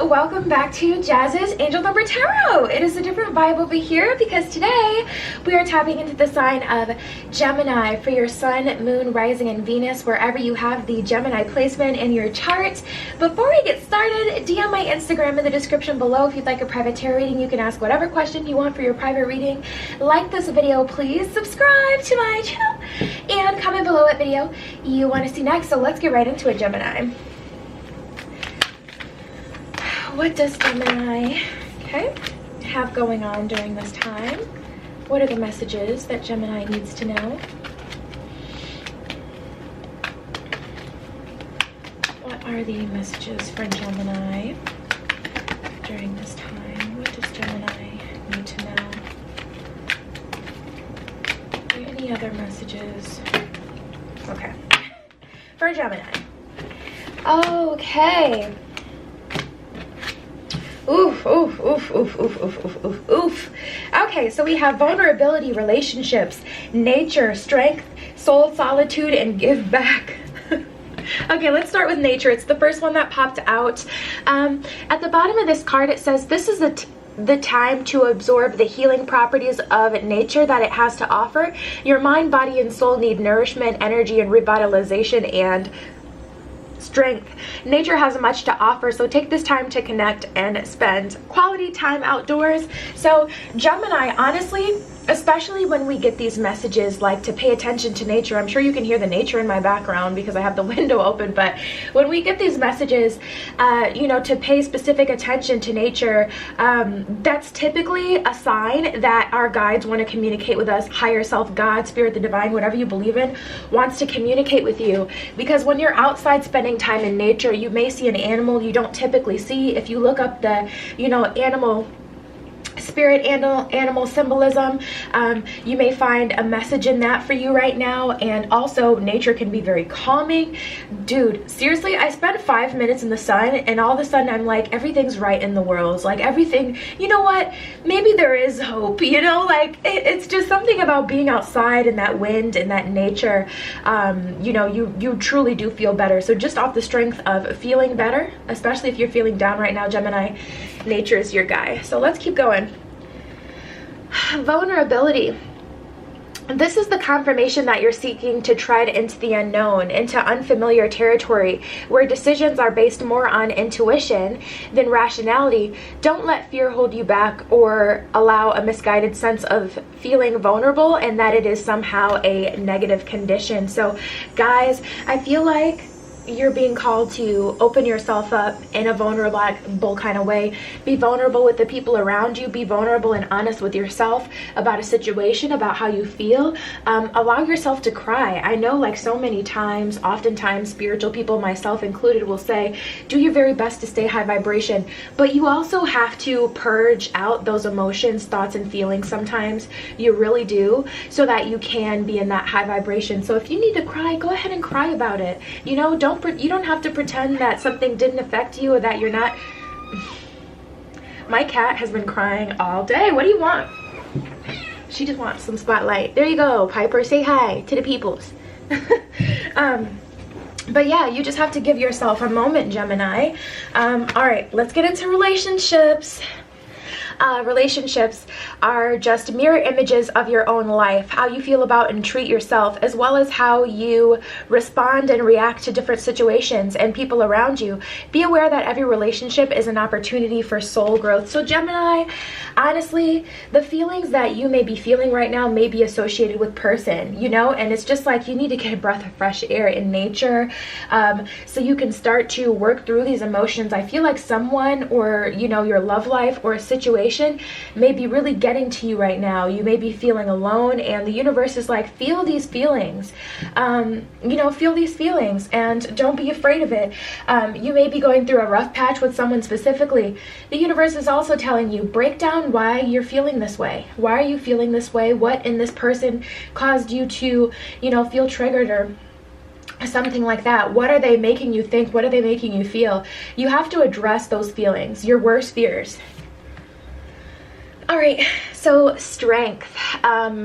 welcome back to Jazz's Angel Number Tarot. It is a different vibe over here because today we are tapping into the sign of Gemini for your sun, moon, rising, and Venus, wherever you have the Gemini placement in your chart. Before we get started, DM my Instagram in the description below if you'd like a private tarot reading. You can ask whatever question you want for your private reading. Like this video, please subscribe to my channel, and comment below what video you want to see next. So let's get right into it, Gemini. What does Gemini have going on during this time? What are the messages that Gemini needs to know? What are the messages for Gemini during this time? What does Gemini need to know? Any other messages? Okay. For Gemini. Okay. Oof, oof, oof, oof, oof, oof, oof, oof, oof. Okay, so we have vulnerability, relationships, nature, strength, soul, solitude, and give back. Okay, let's start with nature. It's the first one that popped out. At the bottom of this card, it says this is the time to absorb the healing properties of nature that it has to offer. Your mind, body, and soul need nourishment, energy, and revitalization, and strength. Nature has much to offer, so take this time to connect and spend quality time outdoors. So Gemini, honestly, especially when we get these messages like to pay attention to nature, I'm sure you can hear the nature in my background because I have the window open, but when we get these messages you know, to pay specific attention to nature, that's typically a sign that our guides want to communicate with us. Higher self, God, spirit, the divine, whatever you believe in, wants to communicate with you. Because when you're outside spending time in nature, you may see an animal you don't typically see. If you look up the, you know, animal spirit, animal symbolism, you may find a message in that for you right now. And also nature can be very calming. Dude, seriously, I spent 5 minutes in the sun and all of a sudden I'm like, everything's right in the world. Like everything, you know what, maybe there is hope, you know, like it's just something about being outside and that wind and that nature. You know, you truly do feel better. So just off the strength of feeling better, especially if you're feeling down right now, Gemini, nature is your guy. So let's keep going. Vulnerability. This is the confirmation that you're seeking to tread into the unknown, into unfamiliar territory, where decisions are based more on intuition than rationality. Don't let fear hold you back or allow a misguided sense of feeling vulnerable and that it is somehow a negative condition. So guys, I feel like you're being called to open yourself up in a vulnerable kind of way. Be vulnerable with the people around you. Be vulnerable and honest with yourself about a situation, about how you feel. Allow yourself to cry. I know, like so many times, oftentimes spiritual people, myself included, will say, do your very best to stay high vibration. But you also have to purge out those emotions, thoughts, and feelings sometimes. You really do, so that you can be in that high vibration. So if you need to cry, go ahead and cry about it. You know, you don't have to pretend that something didn't affect you or that you're not. My cat has been crying all day. What do you want? She just wants some spotlight. There you go, Piper. Say hi to the peoples. But yeah, you just have to give yourself a moment, Gemini. All right, let's get into relationships. Relationships are just mirror images of your own life, how you feel about and treat yourself, as well as how you respond and react to different situations and people around you. Be aware that every relationship is an opportunity for soul growth. So Gemini, honestly, the feelings that you may be feeling right now may be associated with person, you know, and it's just like you need to get a breath of fresh air in nature, so you can start to work through these emotions. I feel like someone, or you know, your love life or a situation may be really getting to you right now. You may be feeling alone, and the universe is like, feel these feelings. You know, feel these feelings and don't be afraid of it. You may be going through a rough patch with someone specifically. The universe is also telling you, break down why you're feeling this way. Why are you feeling this way? What in this person caused you to, you know, feel triggered or something like that? What are they making you think? What are they making you feel? You have to address those feelings, your worst fears. All right, so strength.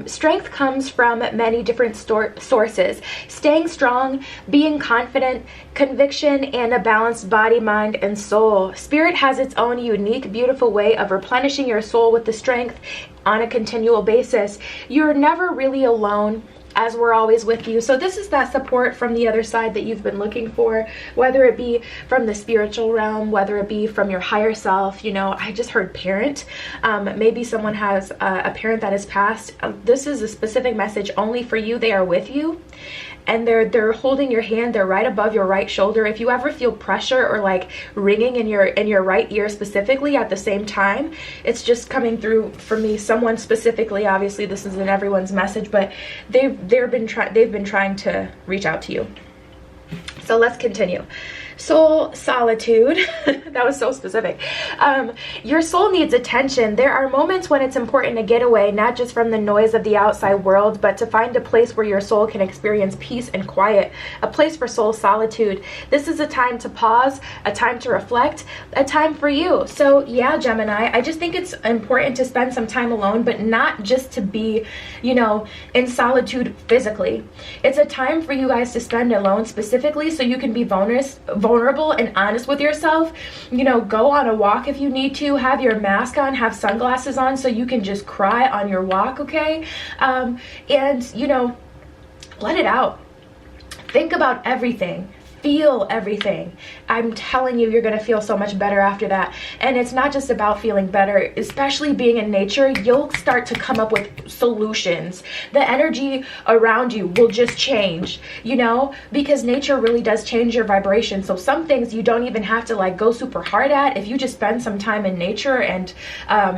Strength comes from many different sources. Staying strong, being confident, conviction, and a balanced body, mind, and soul. Spirit has its own unique, beautiful way of replenishing your soul with the strength on a continual basis. You're never really alone, as we're always with you. So this is that support from the other side that you've been looking for, whether it be from the spiritual realm, whether it be from your higher self. You know, I just heard parent. Maybe someone has a parent that has passed. This is a specific message only for you. They are with you, and they're holding your hand. They're right above your right shoulder. If you ever feel pressure or like ringing in your right ear specifically at the same time, it's just coming through for me. Someone specifically, obviously this isn't everyone's message, but they've been trying to reach out to you. So let's continue. Soul solitude. That was so specific. Your soul needs attention. There are moments when it's important to get away, not just from the noise of the outside world, but to find a place where your soul can experience peace and quiet, a place for soul solitude. This is a time to pause, a time to reflect, a time for you. So yeah, Gemini, I just think it's important to spend some time alone, but not just to be, you know, in solitude physically. It's a time for you guys to spend alone specifically so you can be vulnerable and honest with yourself. You know, go on a walk if you need to, have your mask on, have sunglasses on so you can just cry on your walk, okay? And you know, let it out. Think about everything. Feel everything. I'm telling you, you're going to feel so much better after that. And it's not just about feeling better, especially being in nature. You'll start to come up with solutions. The energy around you will just change, you know, because nature really does change your vibration. So some things you don't even have to like go super hard at. If you just spend some time in nature and,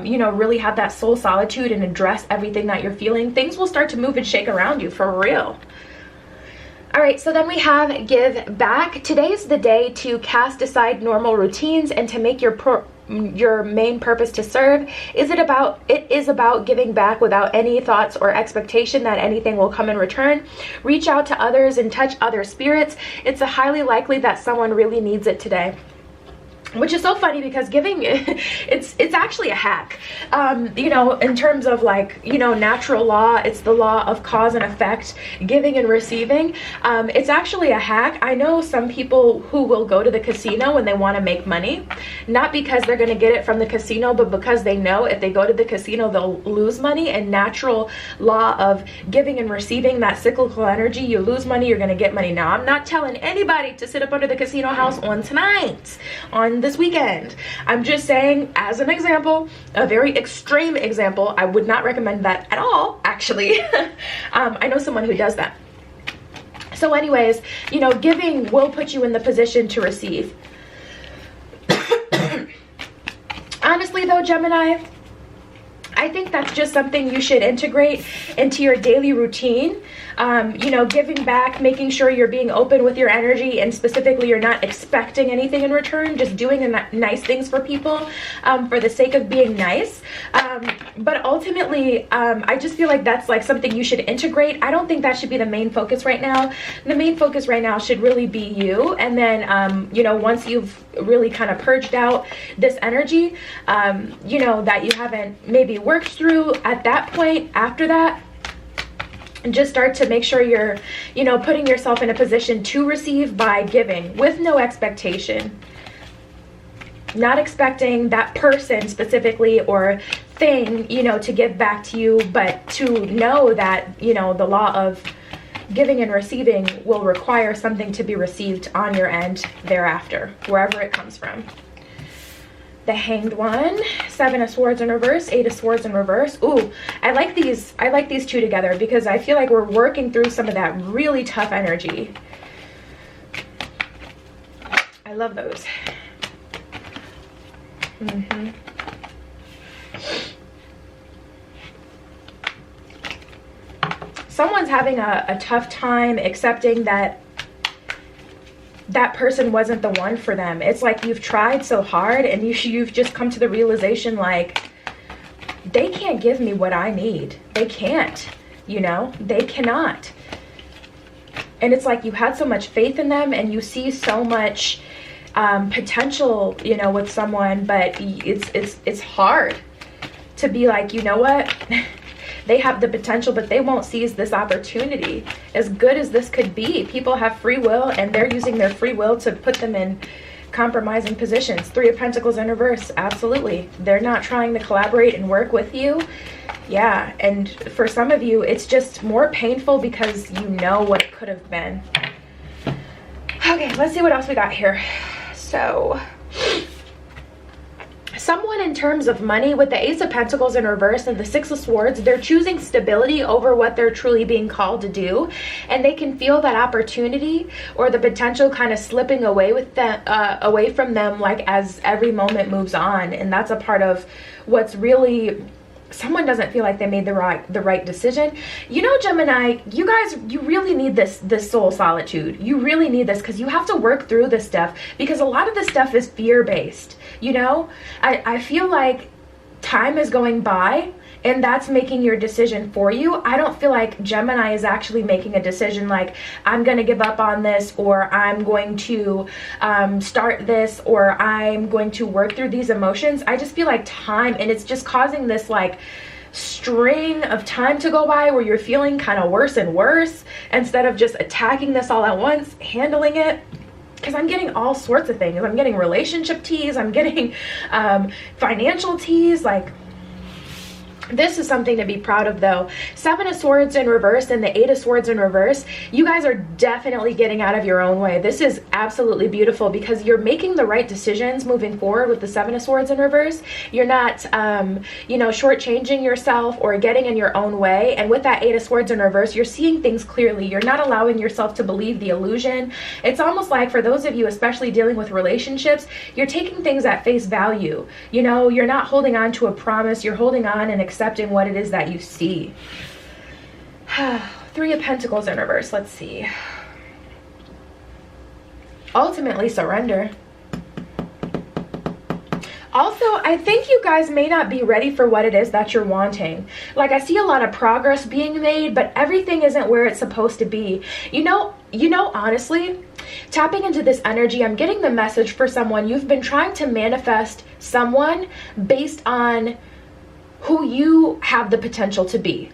you know, really have that soul solitude and address everything that you're feeling, things will start to move and shake around you for real. All right, so then we have give back. Today's the day to cast aside normal routines and to make your main purpose to serve. It is about giving back without any thoughts or expectation that anything will come in return. Reach out to others and touch other spirits. It's highly likely that someone really needs it today. Which is so funny because giving, it's actually a hack. You know, in terms of like, you know, natural law, it's the law of cause and effect, giving and receiving. It's actually a hack. I know some people who will go to the casino when they want to make money, not because they're going to get it from the casino, but because they know if they go to the casino, they'll lose money. And natural law of giving and receiving, that cyclical energy, you lose money, you're going to get money. Now, I'm not telling anybody to sit up under the casino house on tonight, on this weekend. I'm just saying, as an example, a very extreme example. I would not recommend that at all, actually. I know someone who does that. So anyways, you know, giving will put you in the position to receive. Honestly though, Gemini, I think that's just something you should integrate into your daily routine. You know, giving back, making sure you're being open with your energy, and specifically you're not expecting anything in return, just doing nice things for people for the sake of being nice. But ultimately, I just feel like that's like something you should integrate. I don't think that should be the main focus right now. The main focus right now should really be you. And then, you know, once you've really kind of purged out this energy, you know, that you haven't maybe worked through at that point, after that, and just start to make sure you're, you know, putting yourself in a position to receive by giving with no expectation. Not expecting that person specifically or thing, you know, to give back to you, but to know that, you know, the law of giving and receiving will require something to be received on your end thereafter, wherever it comes from. The Hanged One, 7 of Swords in reverse, 8 of Swords in reverse. Ooh, I like these two together because I feel like we're working through some of that really tough energy. I love those. Someone's having a tough time accepting that that person wasn't the one for them. It's like you've tried so hard and you've just come to the realization like they can't give me what I need. They can't, you know, they cannot. And it's like you had so much faith in them and you see so much potential, you know, with someone, but it's hard to be like, you know what? They have the potential, but they won't seize this opportunity. As good as this could be, people have free will, and they're using their free will to put them in compromising positions. Three of Pentacles in reverse, absolutely. They're not trying to collaborate and work with you. Yeah, and for some of you, it's just more painful because you know what it could have been. Okay, let's see what else we got here. So, someone in terms of money, with the Ace of Pentacles in reverse and the Six of Swords, they're choosing stability over what they're truly being called to do, and they can feel that opportunity or the potential kind of slipping away with them, away from them, like as every moment moves on. And that's a part of what's really, someone doesn't feel like they made the right decision. You know, Gemini, you guys, you really need this soul solitude. You really need this, because you have to work through this stuff, because a lot of this stuff is fear-based. You know, I feel like time is going by and that's making your decision for you. I don't feel like Gemini is actually making a decision like, I'm going to give up on this, or I'm going to start this, or I'm going to work through these emotions. I just feel like time, and it's just causing this like string of time to go by where you're feeling kind of worse and worse, instead of just attacking this all at once, handling it. Because I'm getting all sorts of things. I'm getting relationship teas. I'm getting financial teas. Like, this is something to be proud of, though. Seven of Swords in reverse and the Eight of Swords in reverse. You guys are definitely getting out of your own way. This is absolutely beautiful, because you're making the right decisions moving forward with the Seven of Swords in reverse. You're not, you know, shortchanging yourself or getting in your own way. And with that Eight of Swords in reverse, you're seeing things clearly. You're not allowing yourself to believe the illusion. It's almost like, for those of you especially dealing with relationships, you're taking things at face value. You know, you're not holding on to a promise. You're holding on and accepting what it is that you see. Three of Pentacles in reverse. Let's see. Ultimately, surrender. Also, I think you guys may not be ready for what it is that you're wanting. Like, I see a lot of progress being made, but everything isn't where it's supposed to be. You know, honestly, tapping into this energy, I'm getting the message for someone. You've been trying to manifest someone based on who you have the potential to be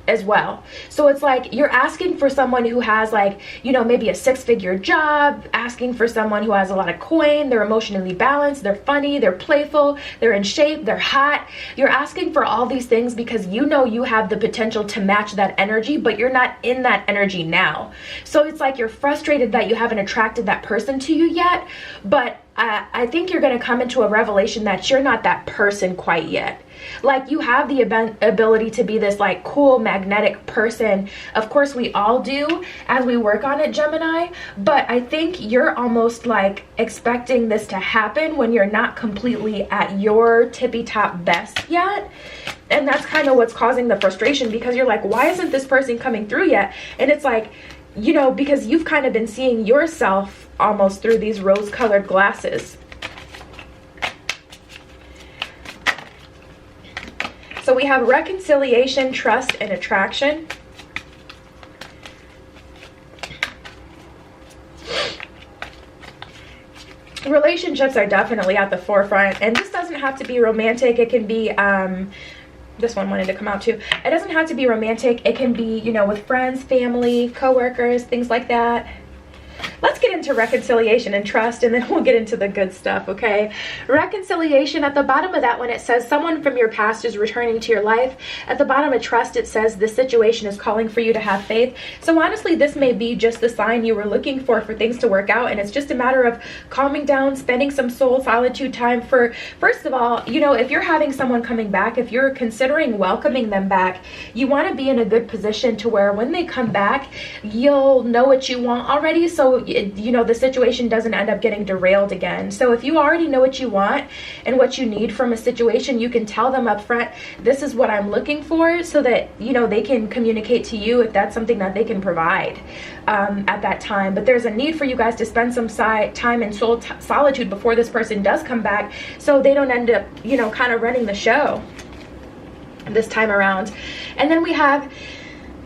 as well. So it's like you're asking for someone who has, like, you know, maybe a six-figure job, asking for someone who has a lot of coin, they're emotionally balanced, they're funny, they're playful, they're in shape, they're hot. You're asking for all these things because you know you have the potential to match that energy, but you're not in that energy now. So it's like you're frustrated that you haven't attracted that person to you yet, but I think you're going to come into a revelation that you're not that person quite yet. Like, you have the ability to be this like cool magnetic person. Of course we all do as we work on it, Gemini, but I think you're almost like expecting this to happen when you're not completely at your tippy top best yet. And that's kind of what's causing the frustration, because you're like, why isn't this person coming through yet? And it's like, you know, because you've kind of been seeing yourself almost through these rose-colored glasses. So we have reconciliation, trust, and attraction. Relationships are definitely at the forefront, and this doesn't have to be romantic. It can be this one wanted to come out too. It doesn't have to be romantic. It can be, you know, with friends, family, co-workers, things like that. Let's get into reconciliation and trust, and then we'll get into the good stuff, okay? Reconciliation, at the bottom of that one, it says someone from your past is returning to your life. At the bottom of trust, it says this situation is calling for you to have faith. So honestly, this may be just the sign you were looking for things to work out, and it's just a matter of calming down, spending some soul solitude time. For, first of all, you know, if you're having someone coming back, if you're considering welcoming them back, you want to be in a good position to where when they come back, you'll know what you want already. So, you know, the situation doesn't end up getting derailed again. So if you already know what you want and what you need from a situation, you can tell them up front, this is what I'm looking for, so that, you know, they can communicate to you if that's something that they can provide at that time. But there's a need for you guys to spend some time in solitude before this person does come back, so they don't end up, you know, kind of running the show this time around. And then we have,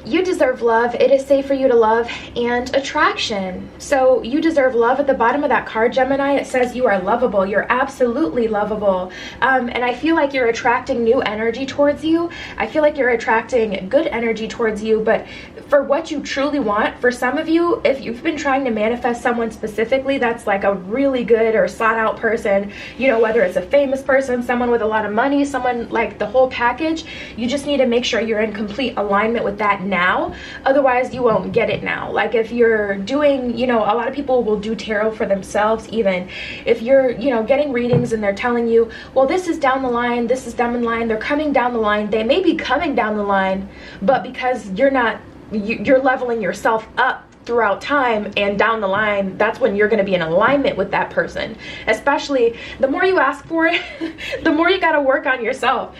You deserve love. It is safe for you to love, and attraction. So you deserve love. At the bottom of that card, Gemini, it says you are lovable. You're absolutely lovable. And I feel like you're attracting new energy towards you. I feel like you're attracting good energy towards you, but for what you truly want, for some of you, if you've been trying to manifest someone specifically that's like a really good or sought out person, you know, whether it's a famous person, someone with a lot of money, someone like the whole package, you just need to make sure you're in complete alignment with that now. Otherwise you won't get it now. Like if you're doing, you know, a lot of people will do tarot for themselves. Even if you're, you know, getting readings and they're telling you, well, this is down the line, this is down the line, they're coming down the line. They may be coming down the line, but because you're leveling yourself up throughout time and down the line, that's when you're going to be in alignment with that person. Especially the more you ask for it, the more you got to work on yourself.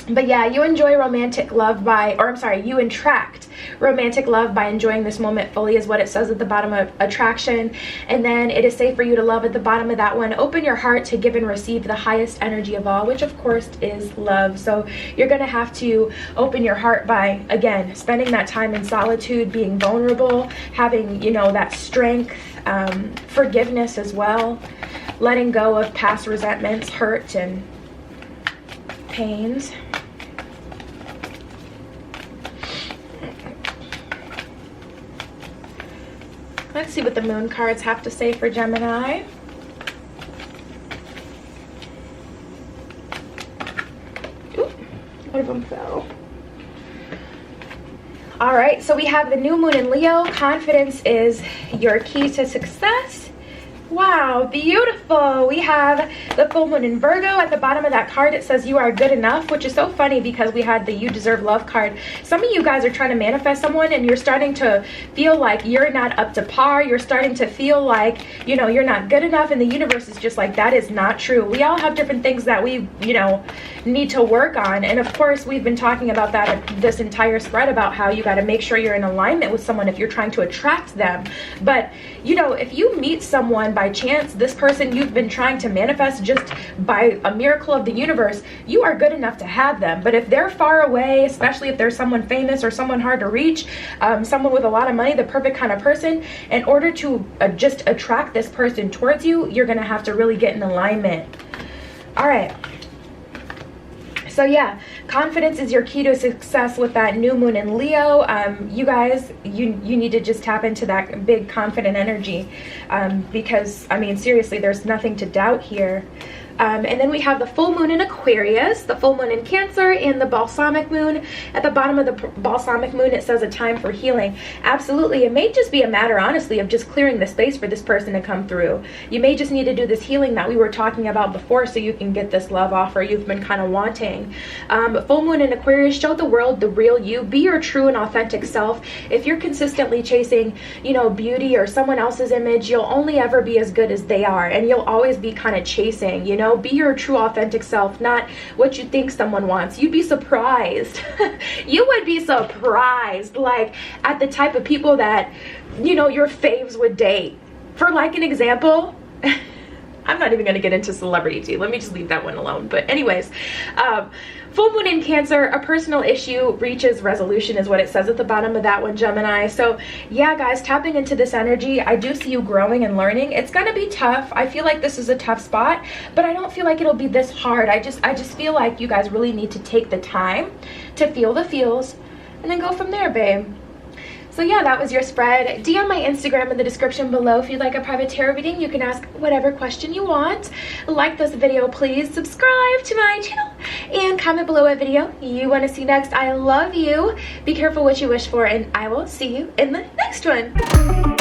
But yeah, you enjoy romantic love you attract romantic love by enjoying this moment fully, is what it says at the bottom of attraction. And then it is safe for you to love at the bottom of that one. Open your heart to give and receive the highest energy of all, which of course is love. So you're going to have to open your heart by, again, spending that time in solitude, being vulnerable, having, you know, that strength, forgiveness as well, letting go of past resentments, hurt, and pains. Let's see what the moon cards have to say for Gemini. Ooh, one of them fell. All right, so we have the new moon in Leo. Confidence is your key to success. Wow, beautiful. We have the full moon in Virgo. At the bottom of that card, it says you are good enough, which is so funny because we had the you deserve love card. Some of you guys are trying to manifest someone and you're starting to feel like you're not up to par. You're starting to feel like, you know, you're not good enough, and the universe is just like, that is not true. We all have different things that we, you know, need to work on. And of course, we've been talking about that this entire spread, about how you got to make sure you're in alignment with someone if you're trying to attract them. But, you know, if you meet someone by chance, this person you've been trying to manifest, just by a miracle of the universe, you are good enough to have them. But if they're far away, especially if there's someone famous or someone hard to reach, someone with a lot of money, the perfect kind of person, in order to just attract this person towards you, you're going to have to really get in alignment. All right. So yeah, confidence is your key to success with that new moon in Leo. You guys, you need to just tap into that big confident energy, because, I mean, seriously, there's nothing to doubt here. And then we have the full moon in Aquarius, the full moon in Cancer, and the balsamic moon. At the bottom of the balsamic moon, it says a time for healing. Absolutely. It may just be a matter, honestly, of just clearing the space for this person to come through. You may just need to do this healing that we were talking about before, so you can get this love offer you've been kind of wanting. Full moon in Aquarius, show the world the real you. Be your true and authentic self. If you're consistently chasing, you know, beauty or someone else's image, you'll only ever be as good as they are, and you'll always be kind of chasing, you know. Be your true authentic self, not what you think someone wants. You'd be surprised. You would be surprised, like, at the type of people that, you know, your faves would date. For like an example, I'm not even going to get into celebrity tea. Let me just leave that one alone. But anyways, full moon in Cancer, a personal issue reaches resolution, is what it says at the bottom of that one, Gemini. So yeah, guys, tapping into this energy, I do see you growing and learning. It's going to be tough. I feel like this is a tough spot, but I don't feel like it'll be this hard. I just feel like you guys really need to take the time to feel the feels and then go from there, babe. So yeah, that was your spread. DM my Instagram in the description below if you'd like a private tarot reading. You can ask whatever question you want. Like this video, please. Subscribe to my channel and comment below what video you want to see next. I love you. Be careful what you wish for, and I will see you in the next one.